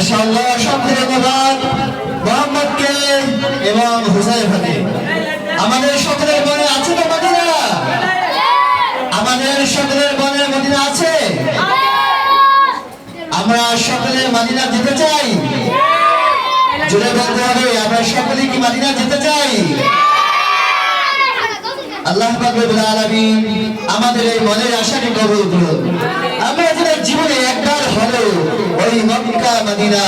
মাশাআল্লাহ সকলে ধন্যবাদ মোহাম্মদকে এবং হুসাইফাকে। আমাদের সকলের মনে আছে তো মদিনা? আমাদের সকলের মনে মদিনা আছে? আমরা সকলে মদিনা যেতে চাই? জোরে বলতে হবে, আমরা সকলে কি মদিনা যেতে চাই? আল্লাহ পাক রব্বুল আলামিন আমাদের এই মনের আশাকে কবুল করুন। আমরা যেন জীবনে একবার হলেও ওই মক্কা মদিনা